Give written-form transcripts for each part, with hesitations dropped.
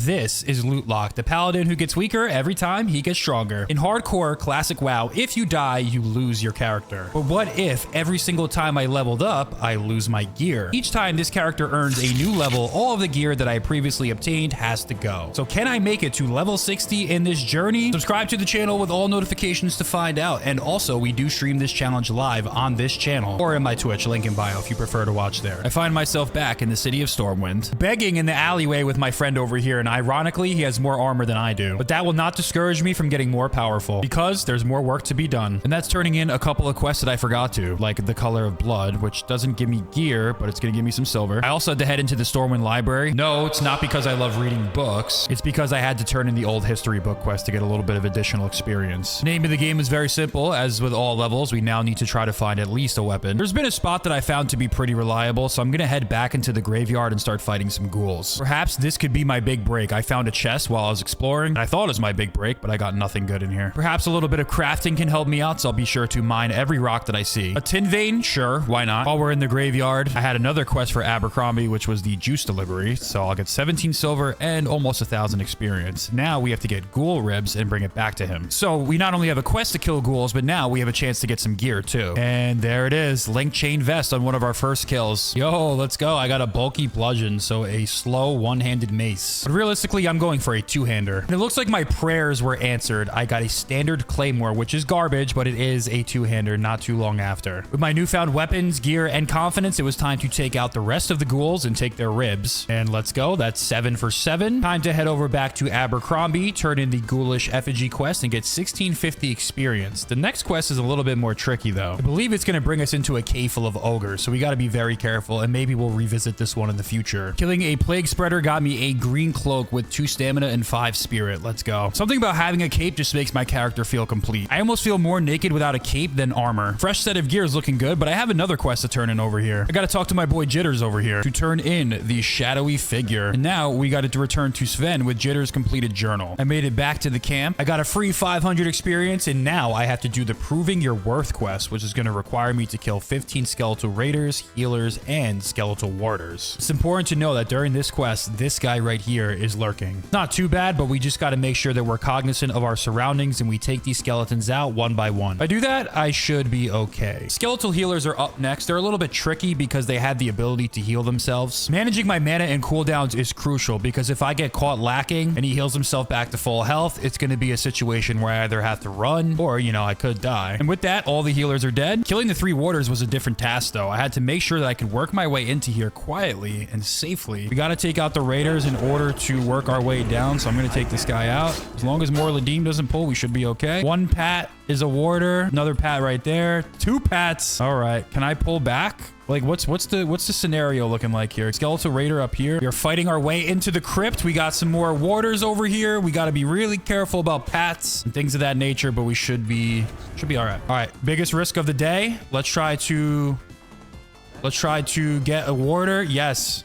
this is loot lock, the paladin who gets weaker every time he gets stronger. In hardcore classic WoW, if you die, you lose your character. But what if every single time I leveled up, I lose my gear? Each time this character earns a new level, all of the gear that I previously obtained has to go. So can I make it to level 60 in this journey? Subscribe to the channel with all notifications to find out. And also, we do stream this challenge live on this channel or in my Twitch, link in bio if you prefer to watch there. I find myself back in the city of Stormwind, begging in the alleyway with my friend over here, and ironically, he has more armor than I do. But that will not discourage me from getting more powerful, because there's more work to be done. And that's turning in a couple of quests that I forgot to, like the color of blood, which doesn't give me gear, but it's gonna give me some silver. I also had to head into the Stormwind library. No, it's not because I love reading books. It's because I had to turn in the old history book quest to get a little bit of additional experience. The name of the game is very simple. As with all levels, we now need to try to find at least a weapon. There's been a spot that I found to be pretty reliable, so I'm gonna head back into the graveyard and start fighting some ghouls. Perhaps this could be my big break. I found a chest while I was exploring, and I thought it was my big break, but I got nothing good in here. Perhaps a little bit of crafting can help me out, so I'll be sure to mine every rock that I see. A tin vein? Sure, why not? While we're in the graveyard, I had another quest for Abercrombie, which was the juice delivery, so I'll get 17 silver and almost 1,000 experience. Now we have to get ghoul ribs and bring it back to him. So we not only have a quest to kill ghouls, but now we have a chance to get some gear too. And there it is, link chain vest on one of our first kills. Yo, let's go. I got a bulky bludgeon, so a slow one-handed mace. But realistically, I'm going for a two-hander. And it looks like my prayers were answered. I got a standard claymore, which is garbage, but it is a two-hander not too long after. With my newfound weapons, gear, and confidence, it was time to take out the rest of the ghouls and take their ribs. And let's go. That's 7 for 7. Time to head over back to Abercrombie, turn in the ghoulish effigy quest, and get 1650 experience. The next quest is a little bit more tricky, though. I believe it's going to bring us into a cave full of ogres, so we got to be very careful, and maybe we'll revisit this one in the future. Killing a plague spreader got me a green cloak with 2 stamina and 5 spirit. Let's go. Something about having a cape just makes my character feel complete. I almost feel more naked without a cape than armor. Fresh set of gear is looking good, but I have another quest to turn in over here. I got to talk to my boy Jitters over here to turn in the shadowy figure. And now we got to return to Sven with Jitters' completed journal. I made it back to the camp. I got a free 500 experience, and now I have to do the Proving Your Worth quest, which is going to require me to kill 15 skeletal raiders, healers, and skeletal warders. It's important to know that during this quest, this guy right here is lurking. Not too bad, but we just got to make sure that we're cognizant of our surroundings and we take these skeletons out one by one. If I do that, I should be okay. Skeletal healers are up next. They're a little bit tricky because they have the ability to heal themselves. Managing my mana and cooldowns is crucial because if I get caught lacking and he heals himself back to full health, it's going to be a situation where I either have to run or, you know, I could die. And with that, all the healers are dead. Killing the 3 warders was a different task, though. I had to make sure that I could work my way into here quietly and safely. We got to take out the raiders in order to work our way down, so I'm going to take this guy out. As long as more Ladim doesn't pull, we should be okay. 1 pat is a warder. Another pat right there. 2 pats. All right. Can I pull back? Like, what's the scenario looking like here? Skeletal raider up here. We are fighting our way into the crypt. We got some more warders over here. We got to be really careful about pats and things of that nature, but we should be all right. All right. Biggest risk of the day. Let's try to get a warder. Yes.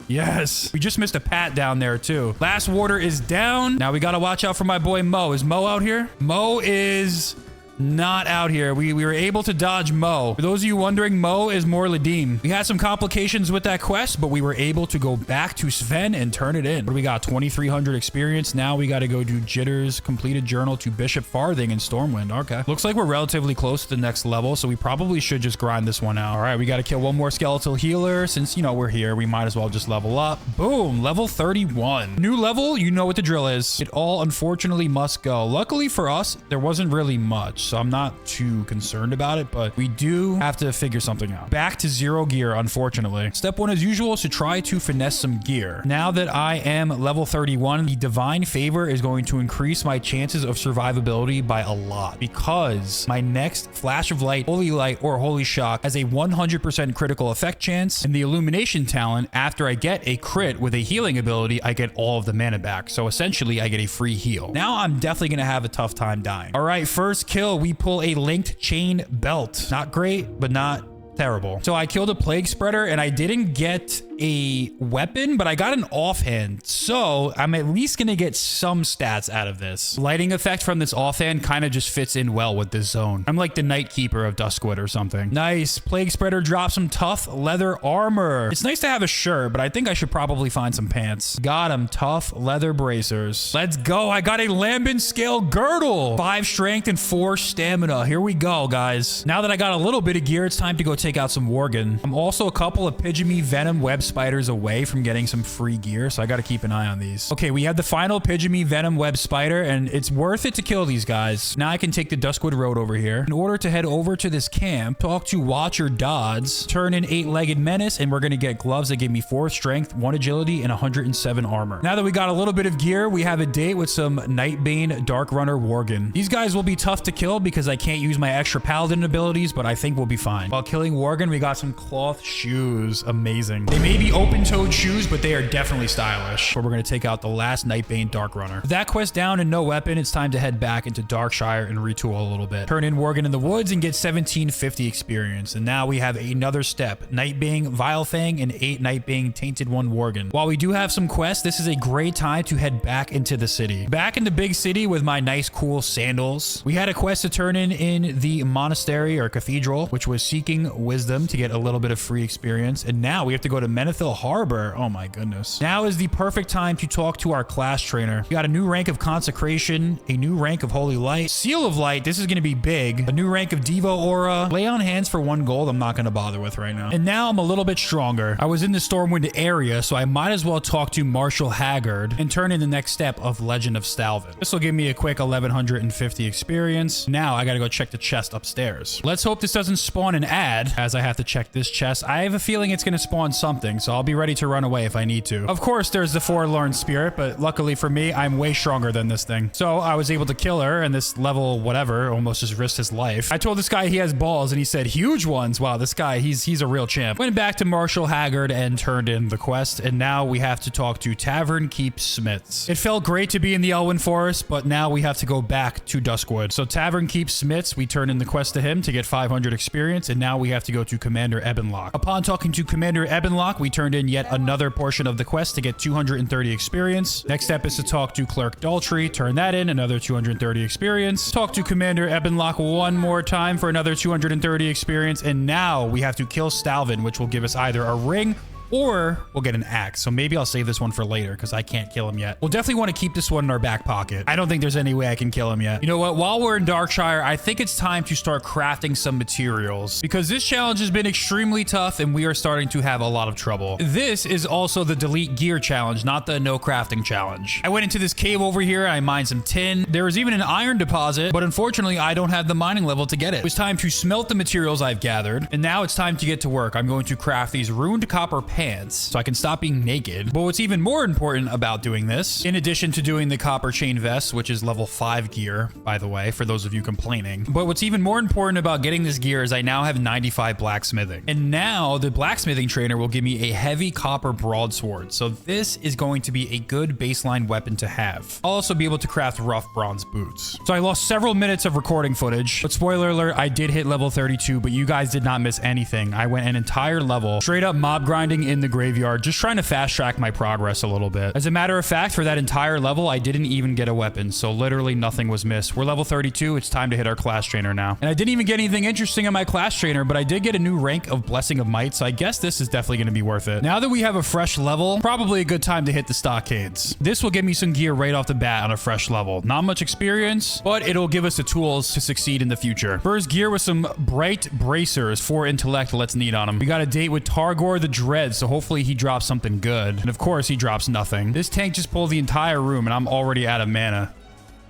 Yes. We just missed a pat down there too. Last warder is down. Now we got to watch out for my boy Mo. Is Mo out here? Mo is not out here. We were able to dodge Mo. For those of you wondering, Mo is more Ladim. We had some complications with that quest, but we were able to go back to Sven and turn it in. What do we got? 2,300 experience. Now we got to go do Jitters' completed journal to Bishop Farthing in Stormwind. Okay. Looks like we're relatively close to the next level, so we probably should just grind this one out. All right, we got to kill one more skeletal healer. Since, you know, we're here, we might as well just level up. Boom, level 31. New level, you know what the drill is. It all unfortunately must go. Luckily for us, there wasn't really much, so I'm not too concerned about it, but we do have to figure something out. Back to 0 gear, unfortunately. Step 1, as usual, is to try to finesse some gear. Now that I am level 31, the Divine Favor is going to increase my chances of survivability by a lot because my next Flash of Light, Holy Light, or Holy Shock has a 100% critical effect chance, and the Illumination talent, after I get a crit with a healing ability, I get all of the mana back. So essentially, I get a free heal. Now I'm definitely going to have a tough time dying. All right, first kill, we pull a linked chain belt. Not great, but not Terrible. So I killed a plague spreader and I didn't get a weapon, but I got an offhand. So I'm at least going to get some stats out of this. Lighting effect from this offhand kind of just fits in well with this zone. I'm like the Night Keeper of Duskwood or something. Nice. Plague spreader drops some tough leather armor. It's nice to have a shirt, but I think I should probably find some pants. Got him. Tough leather bracers. Let's go. I got a Lambent scale girdle. 5 strength and 4 stamina. Here we go, guys. Now that I got a little bit of gear, it's time to go take out some Worgen. I'm also a couple of Pidgey Venom web spiders away from getting some free gear, so I got to keep an eye on these. Okay, we have the final Pidgey Venom web spider, and it's worth it to kill these guys. Now I can take the Duskwood Road over here. In order to head over to this camp, talk to Watcher Dodds, turn in 8-legged menace, and we're going to get gloves that give me 4 strength, 1 agility, and 107 armor. Now that we got a little bit of gear, we have a date with some Nightbane Dark Runner Worgen. These guys will be tough to kill because I can't use my extra paladin abilities, but I think we'll be fine. While killing Worgen, we got some cloth shoes. Amazing. They may be open-toed shoes, but they are definitely stylish. But we're going to take out the last Nightbane Dark Runner. With that quest down and no weapon, it's time to head back into Darkshire and retool a little bit. Turn in Worgen in the woods and get 1750 experience. And now we have another step. Nightbane Vilefang and 8 Nightbane Tainted One Worgen. While we do have some quests, this is a great time to head back into the city. Back in the big city with my nice cool sandals. We had a quest to turn in the monastery or cathedral, which was seeking wisdom to get a little bit of free experience. And now we have to go to Menethil Harbor. Oh my goodness. Now is the perfect time to talk to our class trainer. We got a new rank of Consecration, a new rank of Holy Light, Seal of Light. This is going to be big. A new rank of Devo Aura. Lay on Hands for 1 gold. I'm not going to bother with right now. And now I'm a little bit stronger. I was in the Stormwind area, so I might as well talk to Marshal Haggard and turn in the next step of Legend of Stalvin. This will give me a quick 1150 experience. Now I got to go check the chest upstairs. Let's hope this doesn't spawn an ad as I have to check this chest. I have a feeling it's going to spawn something, so I'll be ready to run away if I need to. Of course, there's the Forlorn Spirit, but luckily for me, I'm way stronger than this thing. So I was able to kill her, and this level whatever almost just risked his life. I told this guy he has balls, and he said huge ones. Wow, this guy, he's a real champ. Went back to Marshal Haggard and turned in the quest, and now we have to talk to Tavern Keep Smiths. It felt great to be in the Elwyn Forest, but now we have to go back to Duskwood. So Tavern Keep Smiths, we turn in the quest to him to get 500 experience, and now we have to go to Commander Ebenlock. Upon talking to Commander Ebenlock, we turned in yet another portion of the quest to get 230 experience. Next step is to talk to Clerk Daltrey, turn that in, another 230 experience. Talk to Commander Ebenlock one more time for another 230 experience, and now we have to kill Stalvin, which will give us either a ring or we'll get an axe. So maybe I'll save this one for later because I can't kill him yet. We'll definitely want to keep this one in our back pocket. I don't think there's any way I can kill him yet. You know what? While we're in Darkshire, I think it's time to start crafting some materials because this challenge has been extremely tough and we are starting to have a lot of trouble. This is also the delete gear challenge, not the no crafting challenge. I went into this cave over here. I mined some tin. There was even an iron deposit, but unfortunately, I don't have the mining level to get it. It was time to smelt the materials I've gathered, and now it's time to get to work. I'm going to craft these runed copper pants so I can stop being naked. But what's even more important about doing this, in addition to doing the copper chain vest, which is level 5 gear, by the way, for those of you complaining, but what's even more important about getting this gear is I now have 95 blacksmithing. And now the blacksmithing trainer will give me a heavy copper broadsword. So this is going to be a good baseline weapon to have. I'll also be able to craft rough bronze boots. So I lost several minutes of recording footage, but spoiler alert, I did hit level 32, but you guys did not miss anything. I went an entire level straight up mob grinding in the graveyard, just trying to fast track my progress a little bit. As a matter of fact, for that entire level, I didn't even get a weapon, so literally nothing was missed. We're level 32. It's time to hit our class trainer now. And I didn't even get anything interesting on my class trainer, but I did get a new rank of Blessing of Might, so I guess this is definitely going to be worth it. Now that we have a fresh level, probably a good time to hit the Stockades. This will give me some gear right off the bat on a fresh level. Not much experience, but it'll give us the tools to succeed in the future. First gear with some bright bracers, 4 intellect. Let's need on him. We got a date with Targor the Dread, so hopefully he drops something good. And of course, he drops nothing. This tank just pulled the entire room, and I'm already out of mana.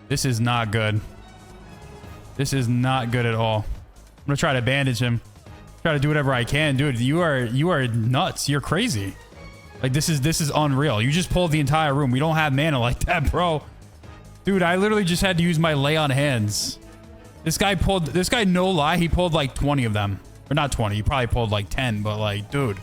This is not good. This is not good at all. I'm gonna try to bandage him. Try to do whatever I can. Dude, you are nuts. You're crazy. Like, this is unreal. You just pulled the entire room. We don't have mana like that, bro. Dude, I literally just had to use my lay on hands. This guy, no lie, he pulled like 20 of them. Or not 20, he probably pulled like 10, but like, dude.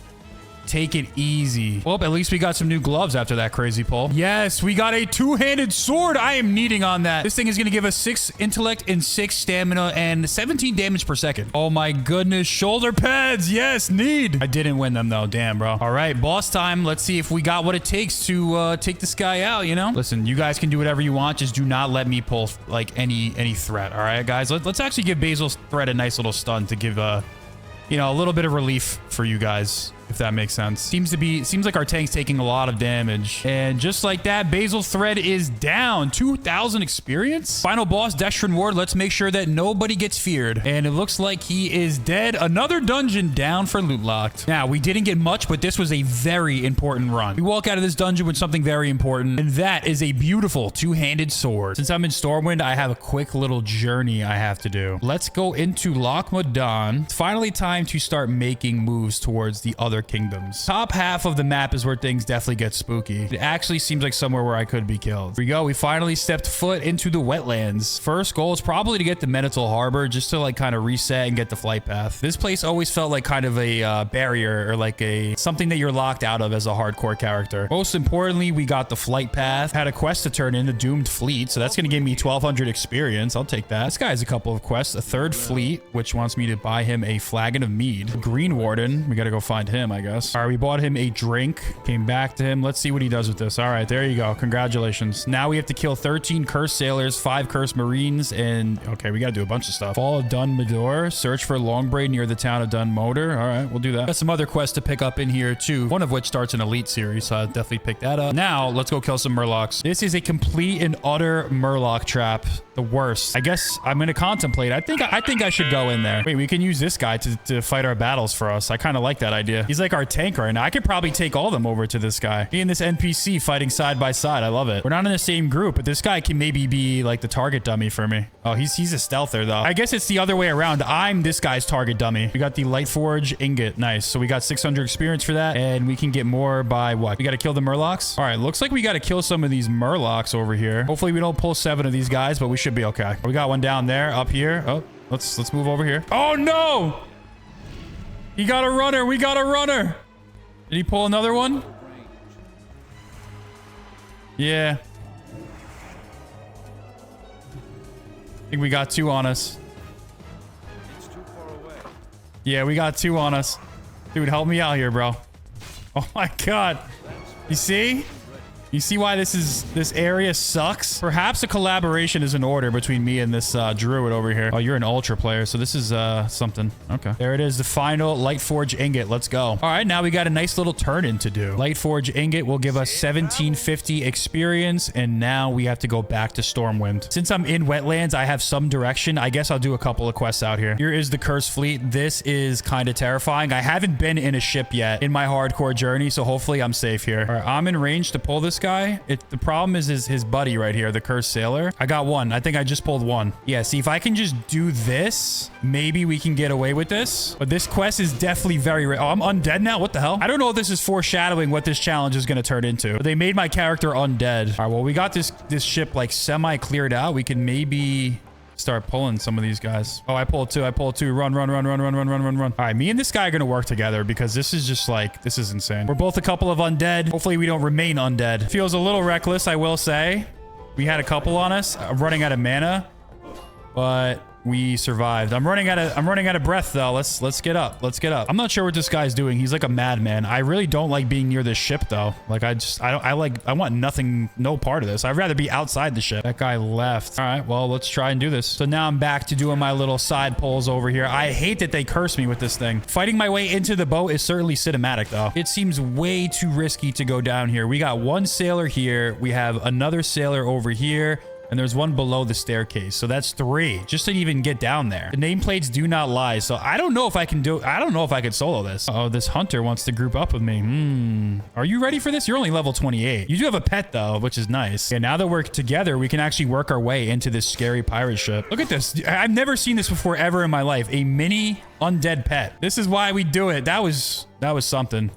Take it easy. Well, at least we got some new gloves after that crazy pull. Yes, we got a two-handed sword. I am needing on that. This thing is going to give us 6 intellect and 6 stamina and 17 damage per second. Oh my goodness. Shoulder pads. Yes, need. I didn't win them though. Damn, bro. All right, boss time. Let's see if we got what it takes to take this guy out, you know? Listen, you guys can do whatever you want. Just do not let me pull like any threat. All right, guys. Let's actually give Basil's threat a nice little stun to give you know, a little bit of relief for you guys, if that makes sense. Seems like our tank's taking a lot of damage. And just like that, Basil Thread is down. 2,000 experience. Final boss, Destrin Ward. Let's make sure that nobody gets feared. And it looks like he is dead. Another dungeon down for loot locked. Now, we didn't get much, but this was a very important run. We walk out of this dungeon with something very important, and that is a beautiful two-handed sword. Since I'm in Stormwind, I have a quick little journey I have to do. Let's go into Loch Modan. It's finally time to start making moves towards the other kingdoms. Top half of the map is where things definitely get spooky. It actually seems like somewhere where I could be killed. Here we go. We finally stepped foot into the wetlands. First goal is probably to get the Menital Harbor just to like kind of reset and get the flight path. This place always felt like kind of a barrier or like something that you're locked out of as a hardcore character. Most importantly, we got the flight path. Had a quest to turn in, the Doomed Fleet. So that's going to give me 1,200 experience. I'll take that. This guy has a couple of quests. A third fleet, which wants me to buy him a flagon of mead. Green Warden. We got to go find him, I guess. All right, we bought him a drink. Came back to him. Let's see what he does with this. All right, there you go. Congratulations. Now we have to kill 13 cursed sailors, 5 cursed marines, and okay, we got to do a bunch of stuff. Fall of Dun Medor. Search for Longbraid near the town of Dun Moder. All right, we'll do that. Got some other quests to pick up in here too. One of which starts an elite series, so I'll definitely pick that up. Now let's go kill some Murlocs. This is a complete and utter Murloc trap. The worst. I guess I'm going to contemplate. I think I should go in there. Wait, we can use this guy to fight our battles for us. I kind of like that idea. He's like our tank right now. I could probably take all of them over to this guy. Me and this NPC fighting side by side. I love it. We're not in the same group, but this guy can maybe be like the target dummy for me. Oh, he's a stealther though. I guess it's the other way around. I'm this guy's target dummy. We got the Lightforge ingot. Nice. So we got 600 experience for that, and we can get more by what? We got to kill the Murlocs. All right. Looks like we got to kill some of these Murlocs over here. Hopefully we don't pull 7 of these guys, but we should be okay. We got one down there, up here. Oh, let's move over here. Oh no! He got a runner. We got a runner. Did he pull another one? Yeah. I think we got 2 on us. Yeah, we got 2 on us. Dude, help me out here, bro. Oh my god. You see? You see why this area sucks? Perhaps a collaboration is in order between me and this druid over here. Oh, you're an ultra player, so this is something. Okay. There it is, the final Lightforge ingot. Let's go. All right, now we got a nice little turn-in to do. Lightforge ingot will give us 1750 experience, and now we have to go back to Stormwind. Since I'm in Wetlands, I have some direction. I guess I'll do a couple of quests out here. Here is the Cursed Fleet. This is kind of terrifying. I haven't been in a ship yet in my hardcore journey, so hopefully I'm safe here. All right, I'm in range to pull this guy. The problem is his buddy right here, the Cursed Sailor. I got 1. I think I just pulled 1. Yeah, see, if I can just do this, maybe we can get away with this. But this quest is definitely very rare. Oh, I'm undead now? What the hell? I don't know if this is foreshadowing what this challenge is going to turn into. But they made my character undead. All right, well, we got this ship like semi-cleared out. We can maybe start pulling some of these guys. Oh, I pulled 2. Run. All right, me and this guy are gonna work together because this is just like, this is insane. We're both a couple of undead. Hopefully we don't remain undead. Feels a little reckless, I will say. We had a couple on us. I'm running out of mana, but we survived. I'm running out of breath though. Let's get up. I'm not sure what this guy's doing. He's like a madman. I really don't like being near this ship though. Like I want no part of this. I'd rather be outside the ship. That guy left. All right, well, let's try and do this. So now I'm back to doing my little side pulls over here. I hate that they curse me with this thing. Fighting my way into the boat is certainly cinematic though. It seems way too risky to go down here. We got 1 sailor here. We have another sailor over here. And there's 1 below the staircase. So that's 3 just to even get down there. The nameplates do not lie. So I don't know if I can solo this. Oh, this hunter wants to group up with me. Are you ready for this? You're only level 28. You do have a pet though, which is nice. Yeah, now that we're together, we can actually work our way into this scary pirate ship. Look at this. I've never seen this before ever in my life. A mini undead pet. This is why we do it. That was something.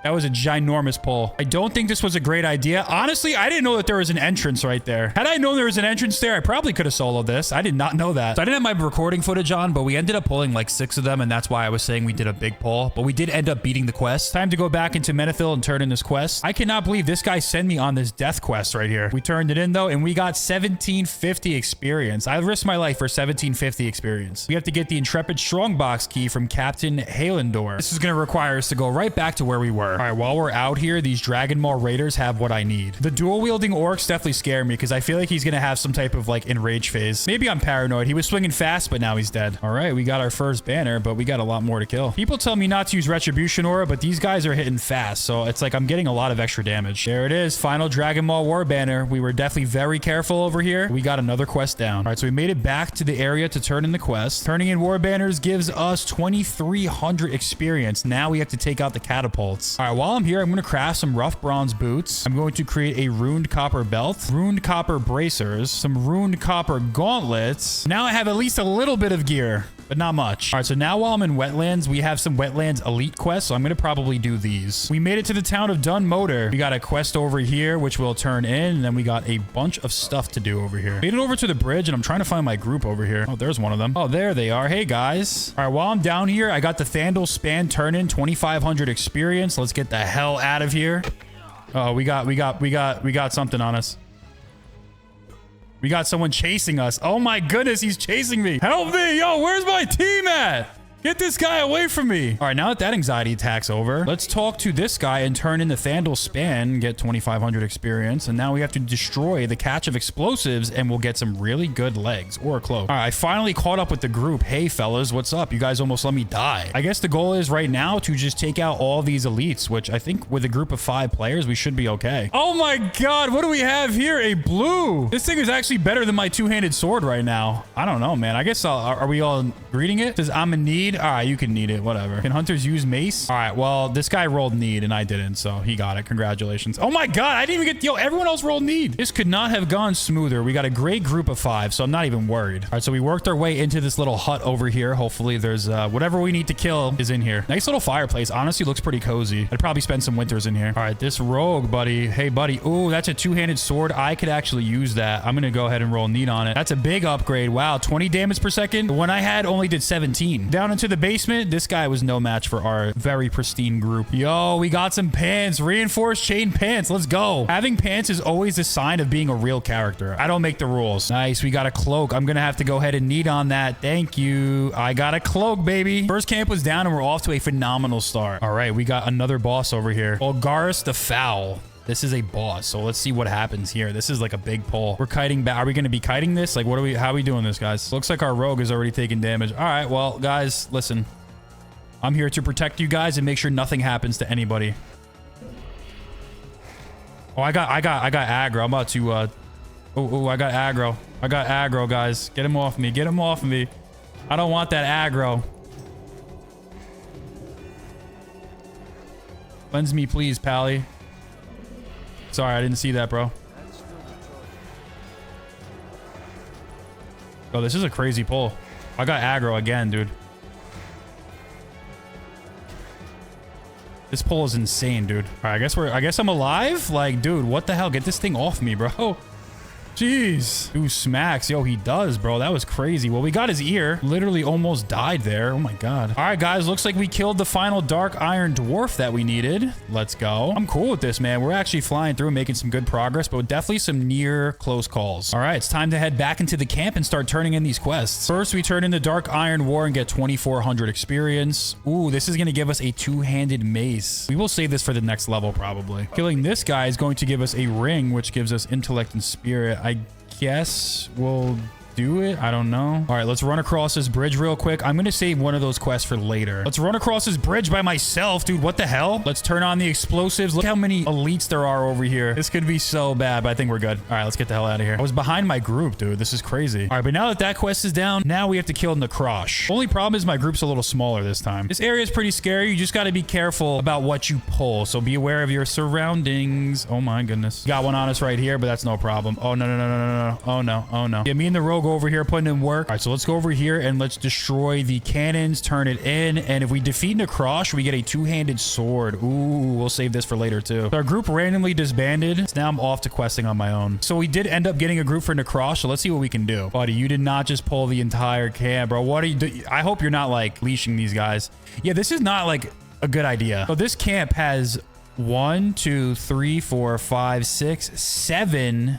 That was a ginormous pull. I don't think this was a great idea. Honestly, I didn't know that there was an entrance right there. Had I known there was an entrance there, I probably could have soloed this. I did not know that. So I didn't have my recording footage on, but we ended up pulling like 6 of them, and that's why I was saying we did a big pull. But we did end up beating the quest. Time to go back into Menethil and turn in this quest. I cannot believe this guy sent me on this death quest right here. We turned it in though, and we got 1750 experience. I risked my life for 1750 experience. We have to get the Intrepid Strongbox key from Captain Halendor. This is going to require us to go right back to where we were. All right, while we're out here, these Dragon Maw Raiders have what I need. The dual wielding orcs definitely scare me because I feel like he's going to have some type of like enrage phase. Maybe I'm paranoid. He was swinging fast, but now he's dead. All right, we got our first banner, but we got a lot more to kill. People tell me not to use Retribution Aura, but these guys are hitting fast, so it's like I'm getting a lot of extra damage. There it is, final Dragon Maw War banner. We were definitely very careful over here. We got another quest down. All right, so we made it back to the area to turn in the quest. Turning in war banners gives us 2300 experience. Now we have to take out the catapults. All right, while I'm here, I'm going to craft some rough bronze boots. I'm going to create a runed copper belt, runed copper bracers, some runed copper gauntlets. Now I have at least a little bit of gear, but not much. All right, so now while I'm in Wetlands, we have some Wetlands elite quests, so I'm going to probably do these. We made it to the town of Dunmotor. We got a quest over here, which we'll turn in, and then we got a bunch of stuff to do over here. Made it over to the bridge, and I'm trying to find my group over here. Oh, there's one of them. Oh, there they are. Hey, guys. All right, while I'm down here, I got the Thandal Span turn in, 2500 experience. Let's get the hell out of here. Oh, we got something on us. We got someone chasing us. Oh my goodness, he's chasing me. Help me. Yo, where's my team at? Get this guy away from me. All right, now that anxiety attack's over, let's talk to this guy and turn in the Thandal Span, get 2500 experience. And now we have to destroy the Catch of Explosives, and we'll get some really good legs or a cloak. All right, I finally caught up with the group. Hey, fellas, what's up? You guys almost let me die. I guess the goal is right now to just take out all these elites, which I think with a group of 5 players, we should be okay. Oh my God, what do we have here? A blue. This thing is actually better than my two-handed sword right now. I don't know, man. I guess are we all greeting it? It says I'm in need. All right, you can need it, whatever. Can hunters use mace? All right, well, this guy rolled need and I didn't, so he got it. Congratulations. Oh my God, I didn't even get, yo, everyone else rolled need. This could not have gone smoother. We got a great group of 5, so I'm not even worried. All right, so we worked our way into this little hut over here. Hopefully there's whatever we need to kill is in here. Nice little fireplace. Honestly, looks pretty cozy. I'd probably spend some winters in here. All right, this rogue, buddy. Hey, buddy. Ooh, that's a two-handed sword. I could actually use that. I'm gonna go ahead and roll need on it. That's a big upgrade. Wow, 20 damage per second. The one I had only did 17. Down into the basement, this guy was no match for our very pristine group. Yo, we got some pants. Reinforced chain pants. Let's go. Having pants is always a sign of being a real character. I don't make the rules. Nice. We got a cloak. I'm gonna have to go ahead and need on that. Thank you. I got a cloak, baby. First camp was down and we're off to a phenomenal start. All right, we got another boss over here. Olgaris the Foul. This is a boss, so let's see what happens here. This is like a big pull. We're kiting back. Are we going to be kiting this? Like, how are we doing this, guys? Looks like our rogue is already taking damage. All right, well, guys, listen. I'm here to protect you guys and make sure nothing happens to anybody. Oh, I got aggro. I'm about to, I got aggro. I got aggro, guys. Get him off me. Get him off me. I don't want that aggro. Cleanse me, please, Pally. Sorry, I didn't see that, bro. Oh, this is a crazy pull. I got aggro again, dude. This pull is insane, dude. All right, I guess I'm alive? Like, dude, what the hell? Get this thing off me, bro. Jeez. Ooh, smacks. Yo, he does, bro. That was crazy. Well, we got his ear. Literally almost died there. Oh my God. All right, guys. Looks like we killed the final dark iron dwarf that we needed. Let's go. I'm cool with this, man. We're actually flying through and making some good progress, but definitely some near close calls. All right, it's time to head back into the camp and start turning in these quests. First, we turn in the dark iron war and get 2400 experience. Ooh, this is going to give us a two-handed mace. We will save this for the next level, probably. Killing this guy is going to give us a ring, which gives us intellect and spirit. I guess we'll do it. I don't know. All right, let's run across this bridge real quick. I'm going to save one of those quests for later. Let's run across this bridge by myself, dude. What the hell? Let's turn on the explosives. Look how many elites there are over here. This could be so bad, but I think we're good. All right, let's get the hell out of here. I was behind my group, dude. This is crazy. All right, but now that that quest is down, now we have to kill Necrosh. Only problem is my group's a little smaller this time. This area is pretty scary. You just got to be careful about what you pull. So be aware of your surroundings. Oh my goodness. Got one on us right here, but that's no problem. Oh, no, no, no, no, no, no. Oh, no. Oh, no. Yeah, me and the rogue go over here, putting in work. All right, so let's go over here and let's destroy the cannons, turn it in. And if we defeat Necrosh, we get a two-handed sword. Ooh, we'll save this for later too. So our group randomly disbanded. So now I'm off to questing on my own. So we did end up getting a group for Necrosh. So let's see what we can do. Buddy, you did not just pull the entire camp, bro. What are you doing? I hope you're not like leashing these guys. Yeah, this is not like a good idea. So this camp has 1, 2, 3, 4, 5, 6, 7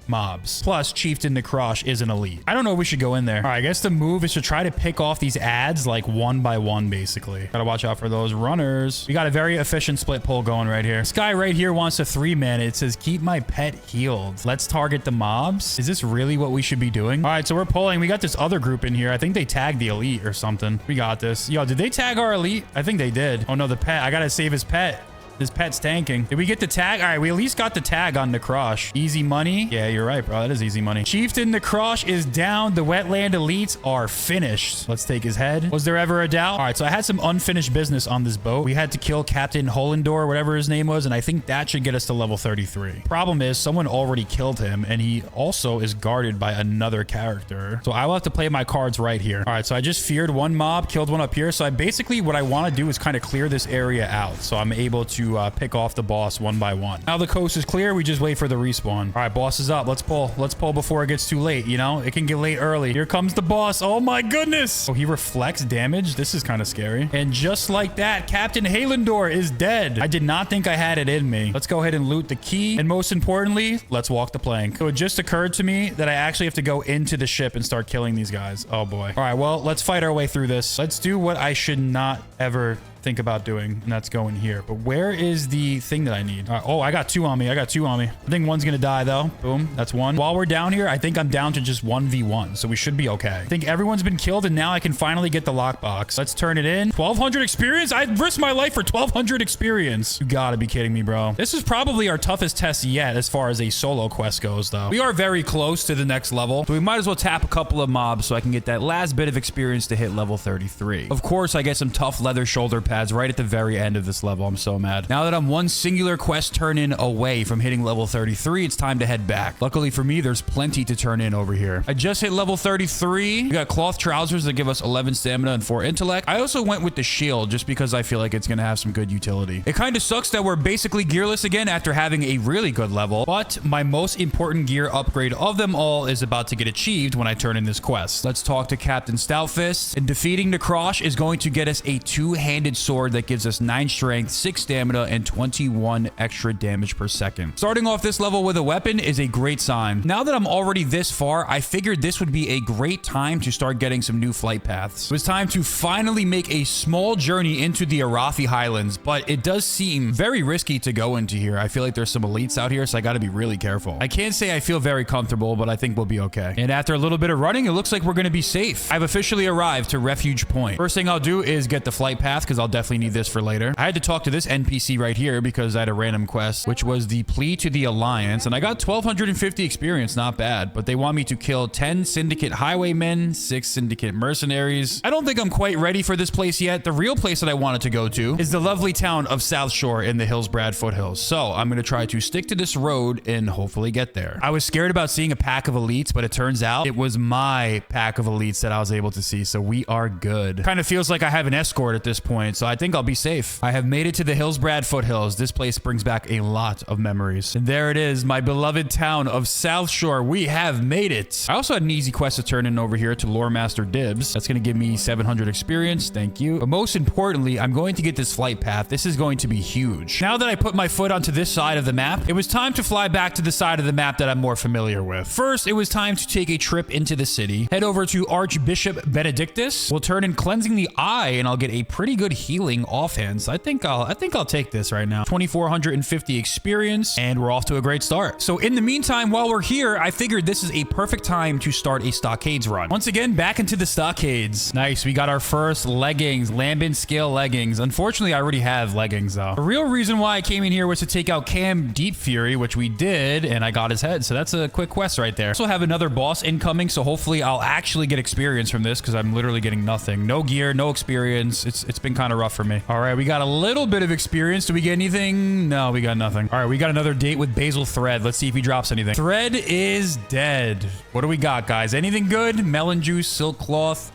mobs. Plus, Chieftain Necrosh is an elite. I don't know if we should go in there. All right, I guess the move is to try to pick off these ads like one by one, basically. Gotta watch out for those runners. We got a very efficient split pull going right here. This guy right here wants a 3-man. It says, keep my pet healed. Let's target the mobs. Is this really what we should be doing? All right, so we're pulling. We got this other group in here. I think they tagged the elite or something. We got this. Yo, did they tag our elite? I think they did. Oh no, the pet. I gotta save his pet. This pet's tanking. Did we get the tag? All right, we at least got the tag on Necrosh. Easy money. Yeah, you're right, bro. That is easy money. Chieftain Necrosh is down. The wetland elites are finished. Let's take his head. Was there ever a doubt? All right, so I had some unfinished business on this boat. We had to kill Captain Holendor, whatever his name was, and I think that should get us to level 33. Problem is, someone already killed him, and he also is guarded by another character. So I will have to play my cards right here. All right, so I just feared one mob, killed one up here. So I basically, what I want to do is kind of clear this area out. So I'm able to pick off the boss one by one. Now the coast is clear. We just wait for the respawn. All right, boss is up. Let's pull. Let's pull before it gets too late. You know, it can get late early. Here comes the boss. Oh my goodness. Oh, he reflects damage. This is kind of scary. And just like that, Captain Halendor is dead. I did not think I had it in me. Let's go ahead and loot the key. And most importantly, let's walk the plank. So it just occurred to me that I actually have to go into the ship and start killing these guys. Oh boy. All right, well, let's fight our way through this. Let's do what I should not ever think about doing, and that's going here. But where is the thing that I need? Oh, I got 2 on me. I think one's gonna die though. Boom, that's 1. While we're down here, I think I'm down to just 1v1, so we should be okay. I think everyone's been killed, and now I can finally get the lockbox. Let's turn it in. 1200 experience. I'd risk my life for 1200 experience. You gotta be kidding me, bro. This is probably our toughest test yet as far as a solo quest goes though. We are very close to the next level, so we might as well tap a couple of mobs so I can get that last bit of experience to hit level 33. Of course, I get some tough leather shoulder pads right at the very end of this level. I'm so mad. Now that I'm one singular quest turn in away from hitting level 33, it's time to head back. Luckily for me, there's plenty to turn in over here. I just hit level 33. We got cloth trousers that give us 11 stamina and 4 intellect. I also went with the shield just because I feel like it's going to have some good utility. It kind of sucks that we're basically gearless again after having a really good level, but my most important gear upgrade of them all is about to get achieved when I turn in this quest. Let's talk to Captain Stoutfist, and defeating Necrosh is going to get us a two-handed sword that gives us 9 strength, 6 stamina, and 21 extra damage per second. Starting off this level with a weapon is a great sign. Now that I'm already this far, I figured this would be a great time to start getting some new flight paths. It was time to finally make a small journey into the Arathi Highlands, but it does seem very risky to go into here. I feel like there's some elites out here, so I got to be really careful. I can't say I feel very comfortable, but I think we'll be okay. And after a little bit of running, it looks like we're going to be safe. I've officially arrived to Refuge Point. First thing I'll do is get the flight path because I'll definitely need this for later. I had to talk to this NPC right here because I had a random quest, which was the plea to the Alliance, and I got 1250 experience, not bad, but they want me to kill 10 Syndicate highwaymen, 6 Syndicate mercenaries. I don't think I'm quite ready for this place yet. The real place that I wanted to go to is the lovely town of South Shore in the Hillsbrad foothills. So I'm going to try to stick to this road and hopefully get there. I was scared about seeing a pack of elites, but it turns out it was my pack of elites that I was able to see, so we are good. Kind of feels like I have an escort at this point, so I think I'll be safe. I have made it to the Hillsbrad foothills. This place brings back a lot of memories. And there it is, my beloved town of South Shore. We have made it. I also had an easy quest to turn in over here to Lore Master Dibs. That's going to give me 700 experience. Thank you. But most importantly, I'm going to get this flight path. This is going to be huge. Now that I put my foot onto this side of the map, it was time to fly back to the side of the map that I'm more familiar with. First, it was time to take a trip into the city. Head over to Archbishop Benedictus. We'll turn in Cleansing the Eye, and I'll get a pretty good healing offhand. So I think I'll take this right now. 2450 experience, and we're off to a great start. So in the meantime, while we're here, I figured this is a perfect time to start a Stockades run. Once again, back into the Stockades. Nice, we got our first leggings, Lambent scale leggings. Unfortunately, I already have leggings though. The real reason why I came in here was to take out Cam Deep Fury, which we did, and I got his head. So that's a quick quest right there. Also have another boss incoming, so hopefully I'll actually get experience from this because I'm literally getting nothing. No gear, no experience. It's been kind kind of rough for me. All right, we got a little bit of experience. Do we get anything? No, we got nothing. All right, we got another date with Basil Thread. Let's see if he drops anything. Thread is dead. What do we got, guys? Anything good? Melon juice, silk cloth.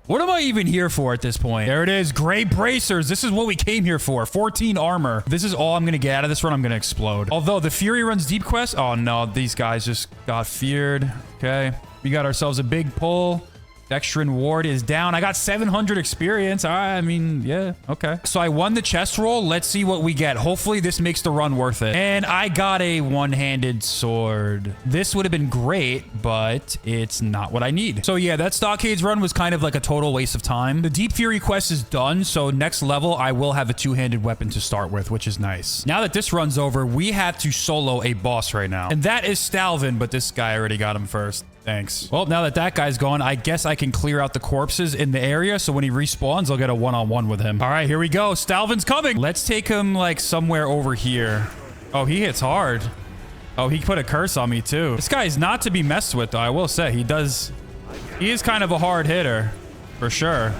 What am I even here for at this point? There it is. Gray bracers. This is what we came here for. 14 armor. If this is all I'm going to get out of this run, I'm going to explode. Although the Fury runs deep quest. Oh, no. These guys just got feared. Okay. We got ourselves a big pull. Dextrin Ward is down. I got 700 experience. I mean, yeah, okay. So I won the chest roll. Let's see what we get. Hopefully this makes the run worth it. And I got a one-handed sword. This would have been great, but it's not what I need. So yeah, that Stockades run was kind of like a total waste of time. The Deep Fury quest is done. So next level, I will have a two-handed weapon to start with, which is nice. Now that this run's over, we have to solo a boss right now. And that is Stalvin, but this guy already got him first. Thanks. Well, now that that guy's gone, I guess I can clear out the corpses in the area. So when he respawns, I'll get a one-on-one with him. All right, here we go. Stalvin's coming. Let's take him like somewhere over here. Oh, he hits hard. Oh, he put a curse on me too. This guy is not to be messed with, though. I will say he is kind of a hard hitter for sure.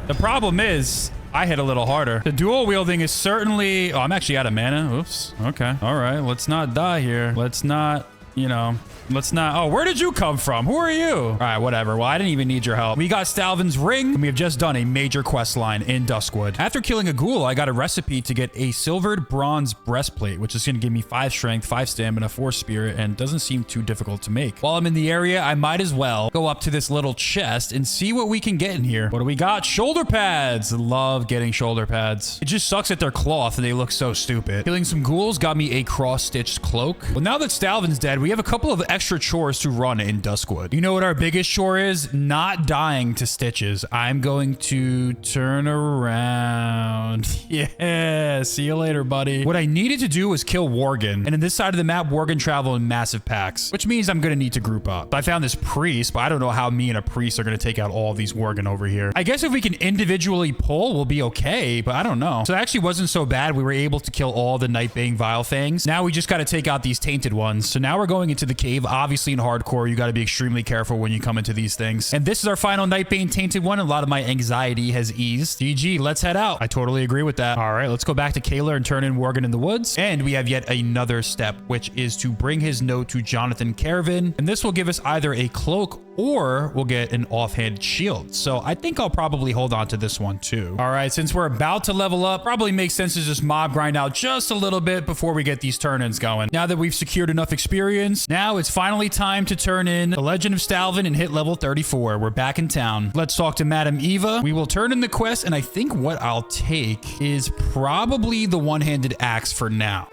The problem is I hit a little harder. The dual wielding is certainly... Oh, I'm actually out of mana. Oops. Okay. All right. Let's not die here. Let's not, you know... Let's not... Oh, where did you come from? Who are you? All right, whatever. Well, I didn't even need your help. We got Stalvin's ring, and we have just done a major quest line in Duskwood. After killing a ghoul, I got a recipe to get a silvered bronze breastplate, which is going to give me 5 strength, 5 stamina, 4 spirit, and doesn't seem too difficult to make. While I'm in the area, I might as well go up to this little chest and see what we can get in here. What do we got? Shoulder pads. Love getting shoulder pads. It just sucks that they're cloth and they look so stupid. Killing some ghouls got me a cross-stitched cloak. Well, now that Stalvin's dead, we have a couple of extra chores to run in Duskwood. You know what our biggest chore is? Not dying to stitches. I'm going to turn around. Yeah, see you later, buddy. What I needed to do was kill Worgen. And in this side of the map, Worgen travel in massive packs, which means I'm going to need to group up. I found this priest, but I don't know how me and a priest are going to take out all these Worgen over here. I guess if we can individually pull, we'll be okay, but I don't know. So it actually wasn't so bad. We were able to kill all the Nightbane Vilefangs. Now we just got to take out these tainted ones. So now we're going into the cave. Obviously in hardcore, you got to be extremely careful when you come into these things. And this is our final Nightbane tainted one. A lot of my anxiety has eased. GG, let's head out. I totally agree with that. All right, let's go back to Kayla and turn in Worgen in the woods. And we have yet another step, which is to bring his note to Jonathan Caravan. And this will give us either a cloak or we'll get an offhand shield. So I think I'll probably hold on to this one too. All right, since we're about to level up, probably makes sense to just mob grind out just a little bit before we get these turn-ins going. Now that we've secured enough experience, now it's finally time to turn in The Legend of Stalvin and hit level 34. We're back in town. Let's talk to Madam Eva. We will turn in the quest, and I think what I'll take is probably the one-handed axe for now.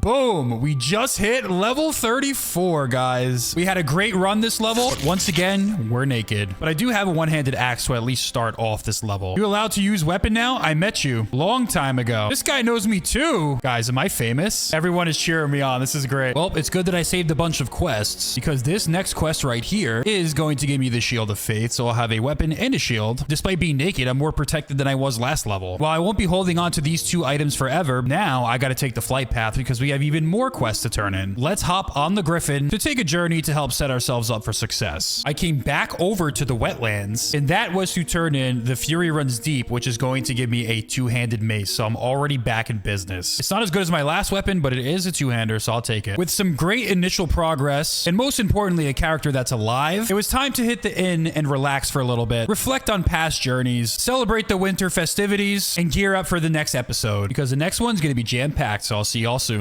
Boom. We just hit level 34, guys. We had a great run this level, but once again, we're naked. But I do have a one-handed axe to at least start off this level. You allowed to use weapon now? I met you long time ago. This guy knows me too. Guys, am I famous? Everyone is cheering me on. This is great. Well, it's good that I saved a bunch of quests because this next quest right here is going to give me the Shield of Faith. So I'll have a weapon and a shield. Despite being naked, I'm more protected than I was last level. While I won't be holding on to these 2 items forever, now I got to take the flight path because we have even more quests to turn in. Let's hop on the Griffin to take a journey to help set ourselves up for success. I came back over to the Wetlands, and that was to turn in the Fury Runs Deep, which is going to give me a 2-handed mace, so I'm already back in business. It's not as good as my last weapon, but it is a 2-hander, so I'll take it. With some great initial progress, and most importantly, a character that's alive, it was time to hit the inn and relax for a little bit, reflect on past journeys, celebrate the winter festivities, and gear up for the next episode, because the next one's going to be jam-packed, so I'll see y'all soon.